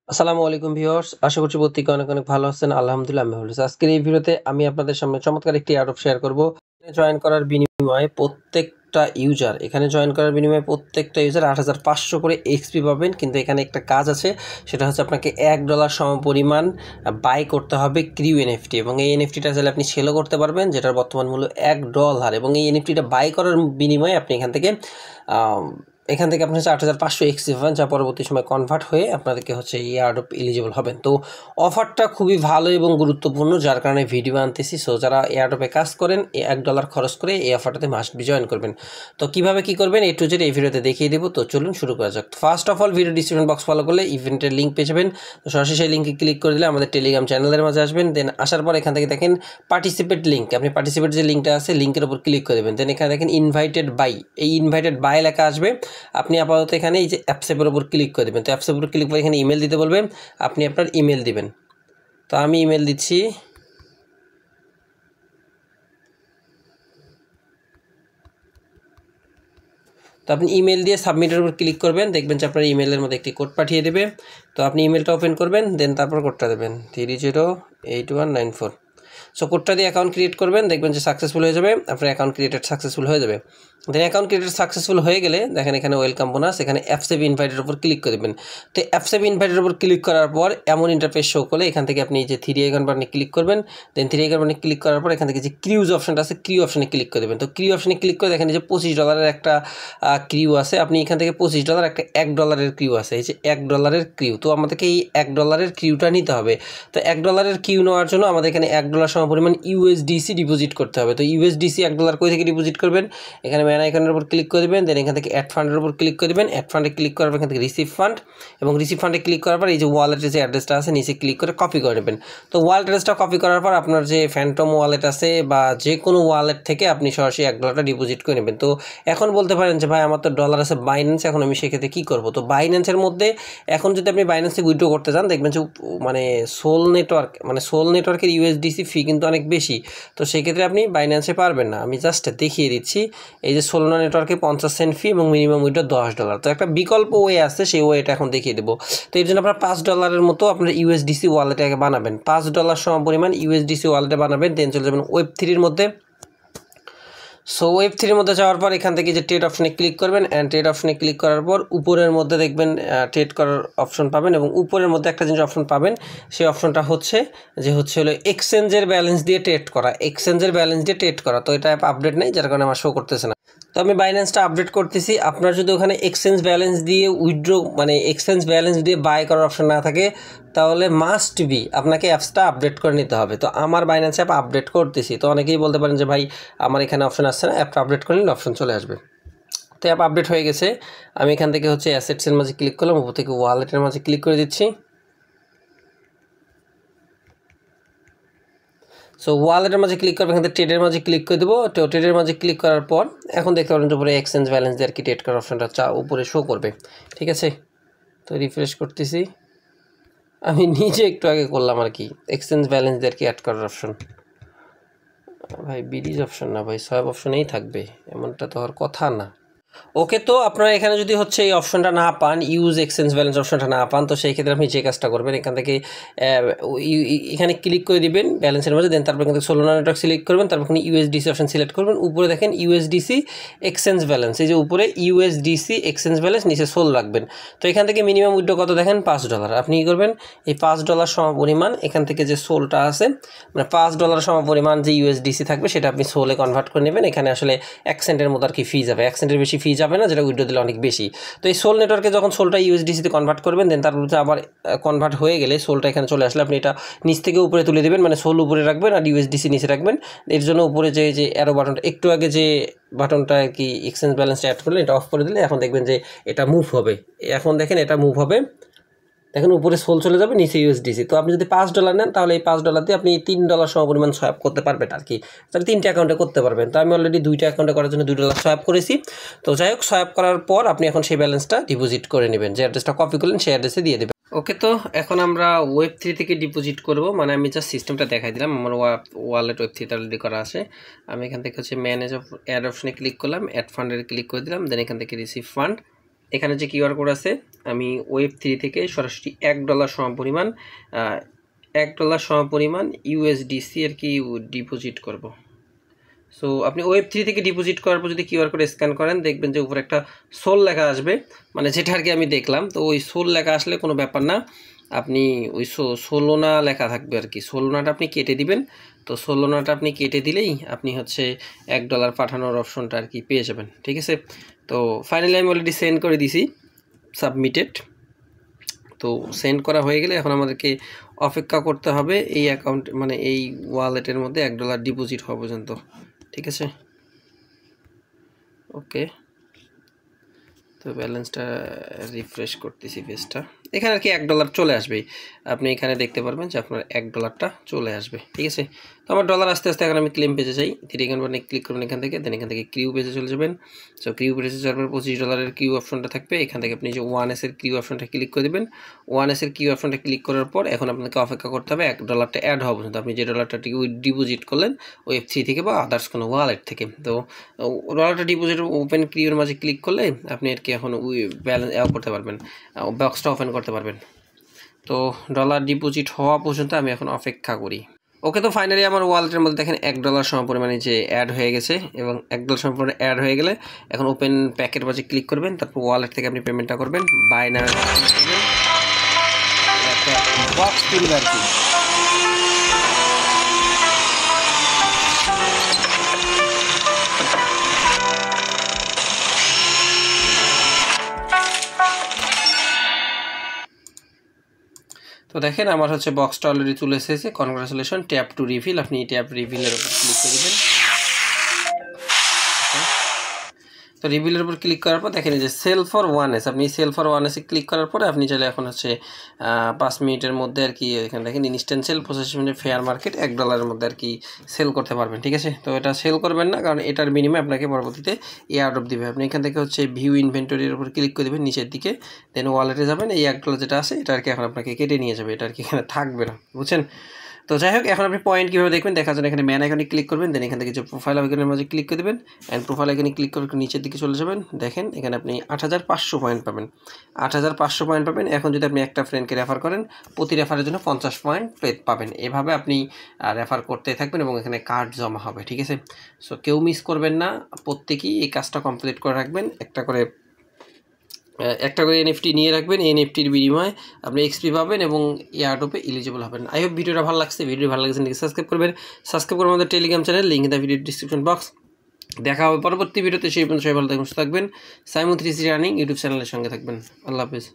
আসসালামু আলাইকুম ভিউয়ার্স, আশা করছি প্রত্যেকে অনেক অনেক ভালো আছেন। আলহামদুলিল্লাহ আমি ভালো আছি। আজকের এই ভিডিওতে আমি আপনাদের সামনে চমৎকার একটি এয়ারড্রপ শেয়ার করব। এখানে জয়েন করার বিনিময়ে প্রত্যেকটা ইউজার 8500 করে এক্সপি পাবেন। কিন্তু এখানে একটা কাজ আছে, সেটা হচ্ছে আপনাকে $1 সমপরিমাণ বাই করতে হবে ক্রিউ এনএফটি, এবং এই এনএফটিটা চাইলে আপনি সেলও করতে পারবেন, যেটার বর্তমান মূল্য $1। এবং এই এনএফটিটা বাই করার বিনিময়ে আপনি এখান থেকে আপনি হচ্ছে 8500 এক্সপি পাবেন, যা পরবর্তী সময় কনভার্ট হয়ে আপনাদেরকে হচ্ছে এই এয়ারড্রপ এলিজিবল হবেন। তো অফারটা খুবই ভালো এবং গুরুত্বপূর্ণ, যার কারণে ভিডিও আনতেছি। সো যারা এয়ারড্রপে কাজ করেন, $1 খরচ করে এই অফারটাতে মাস্ট বি জয়েন করবেন। তো কীভাবে কী করবেন A to Z এই ভিডিওতে দেখিয়ে দেবো। তো চলুন শুরু করা যাক। First of all, video description box follow করলে ইভেন্টের লিঙ্ক পেয়ে যাবেন। তো সরাসরি সেই লিঙ্কে ক্লিক করে দিলে আমাদের টেলিগ্রাম চ্যানেলের মাঝে আসবেন। দেন আসার পর এখান থেকে দেখেন পার্টিসিপেট লিঙ্ক, আপনি পার্টিসিপেট যে লিঙ্কটা আছে লিঙ্কের উপর ক্লিক করে দেবেন। দেন এখানে দেখেন ইনভাইটেড বাই, এই ইনভাইটেড বাই লেখা আসবে। আপনি আপাতত এখানে এই যে অ্যাপসেপের উপর ক্লিক করে দেবেন। তো অ্যাপসেপের উপর ক্লিক করে এখানে ইমেল দিতে বলবেন, আপনি আপনার ইমেল দিবেন। তো আমি ইমেল দিচ্ছি। তো আপনি ইমেল দিয়ে সাবমিটের উপর ক্লিক করবেন, দেখবেন যে আপনার ইমেলের মধ্যে একটি কোড পাঠিয়ে দেবে। তো আপনি ইমেলটা ওপেন করবেন, দেন তারপর কোডটা দেবেন 308194। সো কোডটা দিয়ে অ্যাকাউন্ট ক্রিয়েট করবেন, দেখবেন যে সাকসেসফুল হয়ে যাবে, আপনার অ্যাকাউন্ট ক্রিয়েটেড সাকসেসফুল হয়ে যাবে। দেন অ্যাকাউন্ট ক্রিয়েটেড সাকসেসফুল হয়ে গেলে দেখেন এখানে ওয়েলকাম বোনাস, এখানে অ্যাপসেভ ইনভাইটের উপর ক্লিক করে দেবেন। তো অ্যাপসেভ ইনভাইটের উপর ক্লিক করার পর এমন ইন্টারফেস শো করলে এখান থেকে আপনি যে 3 আইকন বাটনে ক্লিক করবেন। দেন 3 আইকন বাটনে ক্লিক করার পর এখান থেকে যে ক্রিউজ অপশনটা আছে, ক্রিউ অপশনে ক্লিক করে দেবেন। তো ক্রিউ অপশনে ক্লিক করে দেখেন যে $25 একটা ক্রিউ আছে। আপনি এখান থেকে $25 একটা $1 ক্রিউ আছে, এই যে $1 ক্রিউ। তো আমাদেরকে এই $1 ক্রিউটা নিতে হবে। তো $1 কিউ নেওয়ার জন্য আমাদের এখানে $1 সমপরিমাণ ইউএসডিসি ডিপোজিট করতে হবে। তো ইউএসডিসি $1 কই থেকে ডিপোজিট করবেন, এখানে ম্যান আইকনের উপর ক্লিক করে দেবেন। দেন এখান থেকে অ্যাড ফান্ডের উপর ক্লিক করে দেবেন। অ্যাড ফান্ডে ক্লিক করার পর এখান থেকে রিসিভ ফান্ড, এবং রিসিভ ফান্ডে ক্লিক করার পর এই যে ওয়ালেটের যে অ্যাড্রেসটা আছে নিচে ক্লিক করে কপি করে নেবেন। তো ওয়ালেট অ্যাড্রেসটা কপি করার পর আপনার যে ফ্যান্টম ওয়ালেট আছে বা যে কোনো ওয়ালেট থেকে আপনি সরাসরি $1 ডিপোজিট করে নেবেন। তো এখন বলতে পারেন যে ভাই আমার তো ডলার আছে বাইন্যান্স, এখন আমি সেক্ষেত্রে কী করবো? তো বাইন্যান্সের মধ্যে এখন যদি আপনি বাইন্যান্সে উইথড্র করতে চান, দেখবেন যে সোল নেটওয়ার্কের ইউএসডিসি ফি কিন্তু অনেক বেশি। তো সেক্ষেত্রে আপনি বাইন্যান্সে পারবেন না। আমি জাস্ট দেখিয়ে দিচ্ছি, এই যে সোলনা নেটওয়ার্কে 50 সেন্ট ফি এবং মিনিমাম উইথড্র $10। তো একটা বিকল্প ওয়ে আছে, সেই ওয়েটা এখন দেখিয়ে দেবো। তো এর জন্য আপনার $5 মতো আপনার ইউএসডিসি ওয়ালেটে আগে বানাবেন, $5 সমপরিমাণ ইউএসডিসি ওয়ালেটে বানাবেন। দেন চলে যাবেন ওয়েব3-এর মধ্যে। সো ওয়েব3-এর মধ্যে যাওয়ার পর এখান থেকে যে ট্রেড অপশনে ক্লিক করবেন, অ্যান্ড ট্রেড অপশনে ক্লিক করার পর উপরের মধ্যে দেখবেন ট্রেড করার অপশন পাবেন, এবং উপরের মধ্যে একটা জিনিস অপশন পাবেন, সেই অপশনটা হচ্ছে হলো এক্সচেঞ্জের ব্যালেন্স দিয়ে ট্রেড করা। তো এটা অ্যাপ আপডেট নেই, যার কারণে আমার শো করতেছে না। তো আমি বাইন্যান্সটা আপডেট করতেছি। আপনার যদি ওখানে এক্সচেঞ্জ ব্যালেন্স দিয়ে এক্সচেঞ্জ ব্যালেন্স দিয়ে বাই করার অপশন না থাকে, তাহলে মাস্ট বি আপনাকে অ্যাপসটা আপডেট করে নিতে হবে। তো আমার বাইন্যান্স অ্যাপ আপডেট করতেছি। তো অনেকেই বলতে পারেন যে ভাই আমার এখানে অপশন আসছে না, অ্যাপটা আপডেট করে নিলে অপশন চলে আসবে। তো অ্যাপ আপডেট হয়ে গেছে। আমি এখান থেকে হচ্ছে অ্যাসেটসের মাঝে ক্লিক করলাম, উপর থেকে ওয়ালেটের মাঝে ক্লিক করে দিচ্ছি। সো ওয়ালেটের মাঝে ক্লিক করবে, এখান থেকে ট্রেডের মাঝে ক্লিক করে দেবো। তো ট্রেডের মাঝে ক্লিক করার পর এখন দেখতে পারেন যে উপরে এক্সচেঞ্জ ব্যালেন্স দিয়ে আর কি ট্রেড করার অপশনটা উপরে শো করবে। ঠিক আছে, তো রিফ্রেশ করতেছি। আমি নিজে একটু আগে করলাম আর কি, এক্সচেঞ্জ ব্যালেন্স দিয়ে আর কি অ্যাড করার অপশন। ভাই বিডিজ অপশন না ভাই, সব অপশনেই থাকবে, এমনটা তো হওয়ার কথা না। ওকে, তো আপনারা এখানে যদি হচ্ছে এই অপশনটা না পান, ইউজ এক্সচেঞ্জ ব্যালেন্স অপশনটা না পান, তো সেই ক্ষেত্রে আপনি যে কাজটা করবেন, এখান থেকে এখানে ক্লিক করে দিবেন ব্যালেন্সের মধ্যে। দেন তারপর এখান থেকে সোলোনা নেটওয়ার্ক সিলেক্ট করবেন, তারপর এখানে ইউএসডিসি অপশন সিলেক্ট করবেন। উপরে দেখেন ইউএসডিসি এক্সচেঞ্জ ব্যালেন্স, এই যে উপরে ইউএসডিসি এক্সচেঞ্জ ব্যালেন্স, নিচে সোল রাখবেন। তো এখান থেকে মিনিমাম উইথড্র কত দেখেন, $5। আপনি কী করবেন, এই $5 সমপরিমাণ এখান থেকে যে সোলটা আছে, মানে $5 সমপরিমাণ যে ইউএসডিসি থাকবে সেটা আপনি সোলে কনভার্ট করে নেবেন। এখানে আসলে 1 সেন্টের মতো আর কি ফি যাবে, 1 সেন্টের বেশি ফি যাবে না, যেটা উইথড্র দিলে অনেক বেশি। তো এই সোল নেটওয়ার্কে যখন সোলটা ইউএসডিসিতে কনভার্ট করবেন, দেন তারপর আবার কনভার্ট হয়ে গেলে সোলটা এখানে চলে আসলে আপনি এটা নিচ থেকে উপরে তুলে দেবেন, মানে সোল উপরে রাখবেন আর ইউএসডিসি নিচে রাখবেন। এর জন্য উপরে যে অ্যারো বাটনটা, একটু আগে যে বাটনটা আর কি এক্সচেঞ্জ ব্যালেন্সটা অ্যাড করলে এটা অফ করে দিলে এখন দেখবেন যে এটা মুভ হবে। এখন দেখেন এটা মুভ হবে, দেখেন উপরে সোল চলে যাবে, নিচে ইউএসডিসি। তো আপনি যদি $5 নেন, তাহলে এই $5 দিয়ে আপনি $3 সমপরিমাণ সোয়াপ করতে পারবেন আর কি, তাহলে 3টে অ্যাকাউন্টে করতে পারবেন। তো আমি অলরেডি 2টা অ্যাকাউন্টে করার জন্য $2 সোয়াপ করেছি। তো যাই হোক, সোয়াপ করার পর আপনি এখন সেই ব্যালেন্সটা ডিপোজিট করে নেবেন, যে অ্যাড্রেসটা কপি করলেন সেই অ্যাড্রেসে দিয়ে দেবেন। ওকে, তো এখন আমরা ওয়েব3 থেকে ডিপোজিট করব, মানে আমি জাস্ট সিস্টেমটা দেখাই দিলাম। আমার ওয়ালেট ওয়েব3তে অলরেডি করা আছে। আমি এখান থেকে হচ্ছে ম্যানেজ অ্যাড অপশনে ক্লিক করলাম, অ্যাড ফান্ডের ক্লিক করে দিলাম, দেন এখান থেকে রিসিভ ফান্ড, এখানে যে কিউআর কোড আছে আমি Web3 থেকে সরাসরি $1 সমপরিমাণ $1 USDC আর কি ডিপোজিট করব। সো আপনি Web3 থেকে ডিপোজিট করার পর যদি কিউআর কোড স্ক্যান করেন দেখবেন যে উপরে একটা সোল লেখা আসবে, মানে যেটা আর কি আমি দেখলাম। তো ওই সোল লেখা আসলে কোনো ব্যাপার না, আপনি ওই সোলোনা লেখা থাকবে আর কি, সোলোনাটা আপনি কেটে দিবেন। তো সোলোনাটা আপনি কেটে দিলেই আপনি হচ্ছে $1 পাঠানোর অপশনটা আর কি পেয়ে যাবেন, ঠিক আছে। তো ফাইনালি আমি অলরেডি সেন্ড করে দিছি, সাবমিটেড। তো সেন্ড করা হয়ে গেলে এখন আমাদেরকে অপেক্ষা করতে হবে এই অ্যাকাউন্ট মানে এই ওয়ালেটের মধ্যে $1 ডিপোজিট হওয়া পর্যন্ত, ঠিক আছে। ওকে, তো ব্যালেন্সটা রিফ্রেশ করতেছি পেজটা, এখানে আর কি $1 চলে আসবে, আপনি এখানে দেখতে পারবেন যে আপনার $1টা চলে আসবে, ঠিক আছে। তো আমার ডলার আস্তে আস্তে এখন আমি ক্লেম পেজে যাই, থ্রি-আইকন বাটনে ক্লিক করবেন এখান থেকে, দেন এখান থেকে কিউ পেজে চলে যাবেন। সো কিউ পেজে যাওয়ার পর $25 কিউ অপশনটা থাকবে, এখান থেকে আপনি যে 1S এর কিউ অপশনটা ক্লিক করে দেবেন। 1S এর কিউ অপশনটা ক্লিক করার পর এখন আপনাকে অপেক্ষা করতে হবে $1টা অ্যাড হওয়া পর্যন্ত, আপনি যে ডলারটা ডিপোজিট করলেন Web3 থেকে বা আদার্স কোনো ওয়ালেট থেকে। তো ডলারটা ডিপোজিট ওপেন কিউর মাঝে ক্লিক করলে আপনি আর কি এখন ব্যালেন্স করতে পারবেন, বক্সটা ওপেন করতে পারবেন। তো ডলার ডিপোজিট হওয়া পর্যন্ত আমি এখন অপেক্ষা করি। ওকে, তো ফাইনালি আমার ওয়ালেটের মধ্যে দেখেন $1 সমপরিমাণে যে অ্যাড হয়ে গেছে, এবং $1 সমপরিমাণে অ্যাড হয়ে গেলে এখন ওপেন প্যাকেট মাঝে ক্লিক করবেন, তারপর ওয়ালেট থেকে আপনি পেমেন্টটা করবেন, বাইনান্স একটা বক্স তুলবে আর কি। তো দেখেন আমার হচ্ছে বক্সটা অলরেডি চলে এসেছে, কনগ্রাচুলেশন, ট্যাপ টু রিভিল, আপনি ট্যাপ রিভিলের উপর ক্লিক করে দেবেন। তো রিভিলের উপর ক্লিক করার পর দেখেন যে সেল ফর 1S, আপনি সেল ফর 1S ক্লিক করার পরে আপনি চাইলে এখন হচ্ছে 5 মিনিটের মধ্যে আর কি এখানে দেখেন instant sale 25 minute fair market $1 মধ্যে আর কি সেল করতে পারবেন, ঠিক আছে। তো এটা সেল করবেন না, কারণ এটার বিনিময়ে আপনাকে পরবর্তীতে এয়ারড্রপ দিবে। আপনি এখান থেকে হচ্ছে ভিউ ইনভেন্টরির উপর ক্লিক করে দেবেন নিচের দিকে, দেন ওয়ালেটে যাবেন, এই $1 যেটা আছে এটা আর কি এখন আপনাকে কেটে নিয়ে যাবে, এটা আর কি এখানে থাকবে না, বুঝছেন। তো যাই হোক, এখন আপনি পয়েন্ট কীভাবে দেখবেন দেখার জন্য এখানে ম্যান আইকনে ক্লিক করবেন, দেন এখান থেকে যে প্রোফাইল আইকনের মাঝে ক্লিক করে দেবেন, অ্যান্ড প্রোফাইল আইকনে ক্লিক করে নিচের দিকে চলে যাবেন। দেখেন এখানে আপনি 8500 পয়েন্ট পাবেন, 8500 পয়েন্ট পাবেন। এখন যদি আপনি একটা ফ্রেন্ডকে রেফার করেন, প্রতি রেফারের জন্য 50 পয়েন্ট পাবেন। এভাবে আপনি রেফার করতে থাকবেন এবং এখানে কার্ড জমা হবে, ঠিক আছে। সো কেউ মিস করবেন না, প্রত্যেকেই এই কাজটা কমপ্লিট করে রাখবেন, একটা করে এনএফটি নিয়ে রাখবেন, এনএফটির বিনিময়ে আপনি এক্সপি পাবেন এবং এয়ারড্রপে এলিজিবল হবেন। আই হোপ ভিডিওটা ভালো লাগছে, ভিডিও ভালো লাগছে সাবস্ক্রাইব করবেন, সাবস্ক্রাইব করবেন আমাদের Telegram channel, link in the video description box. দেখা হবে পরবর্তী ভিডিওতে, সেই পর্যন্ত সবাই ভালো থাকবেন, সুস্থ থাকবেন। সাইমন 360 রানিং ইউটিউব চ্যানেলের সঙ্গে থাকবেন। আল্লাহ হাফেজ।